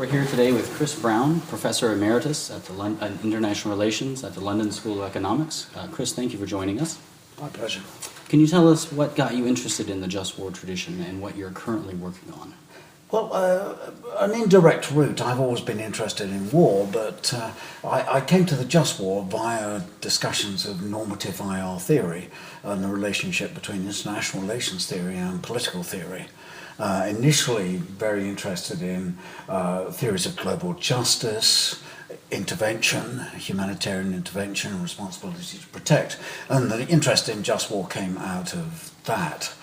We're here today with Chris Brown, Professor Emeritus at the International Relations at the London School of Economics. Chris, thank you for joining us. My pleasure. Can you tell us what got you interested in the just war tradition and what you're currently working on? Well, an indirect route. I've always been interested in war, but I came to the just war via discussions of normative IR theory and the relationship between international relations theory and political theory. Initially very interested in theories of global justice, intervention, humanitarian intervention, and responsibility to protect. And the interest in just war came out of that.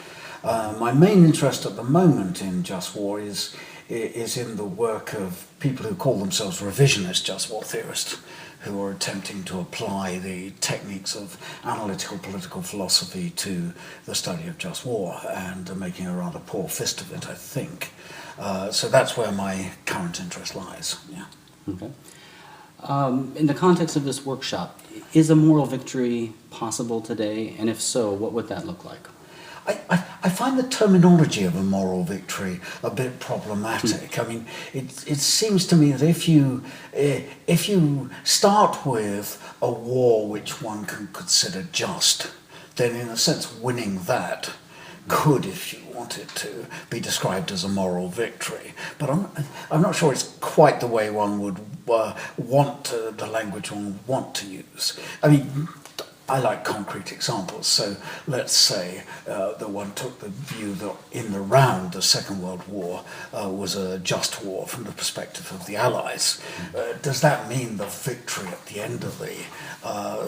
My main interest at the moment in just war is in the work of people who call themselves revisionist just war theorists, who are attempting to apply the techniques of analytical political philosophy to the study of just war, and are making a rather poor fist of it, I think. So that's where my current interest lies. Yeah. Okay. In the context of this workshop, is a moral victory possible today? And if so, what would that look like? I find the terminology of a moral victory a bit problematic. I mean, it seems to me that if you start with a war which one can consider just, then in a sense winning that could, if you wanted to, be described as a moral victory. But I'm not sure it's quite the way one would want the language one would want to use. I mean, I like concrete examples, so let's say that one took the view that in the round the Second World War was a just war from the perspective of the Allies. Does that mean the victory at the end of the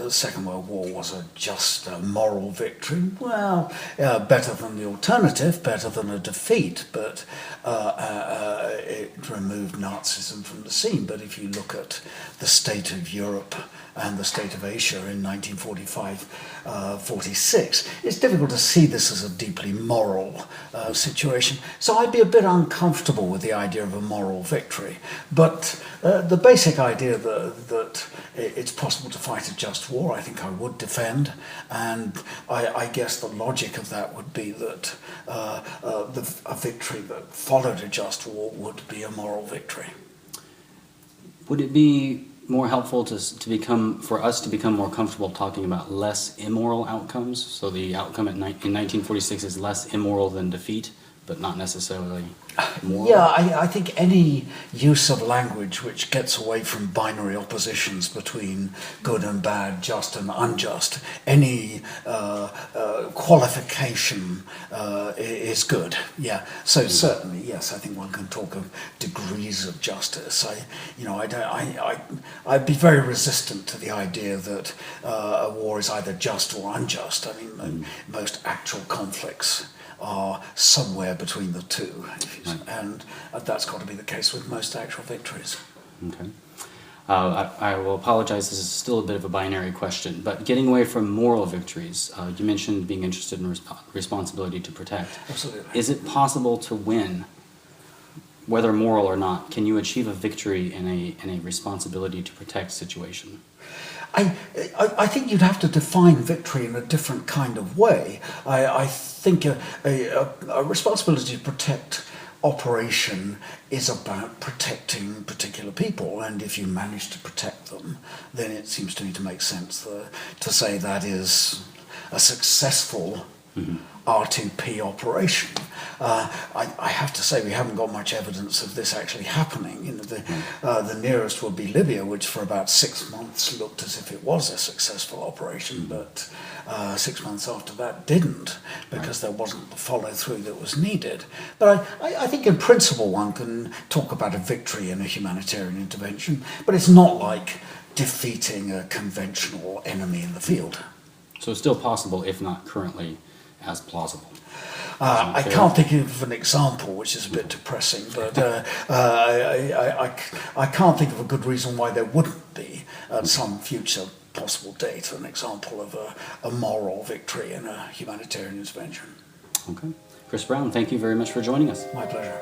Second World War was a just moral victory? Well, better than the alternative, better than a defeat, but it removed Nazism from the scene. But if you look at the state of Europe and the state of Asia in 1945-46, it's difficult to see this as a deeply moral situation. So I'd be a bit uncomfortable with the idea of a moral victory. But the basic idea that it's possible to fight a just war, I think I would defend. And I guess the logic of that would be that a victory that followed a just war would be a moral victory. Would it be more helpful for us to become more comfortable talking about less immoral outcomes? So the outcome in 1946 is less immoral than defeat, but not necessarily moral? Yeah, I think any use of language which gets away from binary oppositions between good and bad, just and unjust, any qualification is good. Yeah, so certainly, yes, I think one can talk of degrees of justice. I'd be very resistant to the idea that a war is either just or unjust. I mean, most actual conflicts are somewhere between the two, and that's got to be the case with most actual victories. Okay. I will apologize, this is still a bit of a binary question, but getting away from moral victories, you mentioned being interested in responsibility to protect. Absolutely. Is it possible to win, whether moral or not? Can you achieve a victory in a responsibility to protect situation? I think you'd have to define victory in a different kind of way. I think a responsibility to protect operation is about protecting particular people, and if you manage to protect them, then it seems to me to make sense to say that is a successful R2P operation. I have to say we haven't got much evidence of this actually happening. The nearest would be Libya, which for about 6 months looked as if it was a successful operation, but 6 months after that didn't, because there wasn't the follow-through that was needed. But I think in principle one can talk about a victory in a humanitarian intervention, but it's not like defeating a conventional enemy in the field. So it's still possible, if not currently as plausible. I can't think of an example, which is a bit depressing, but I can't think of a good reason why there wouldn't be at some future possible date an example of a moral victory in a humanitarian intervention. Okay. Chris Brown, thank you very much for joining us. My pleasure.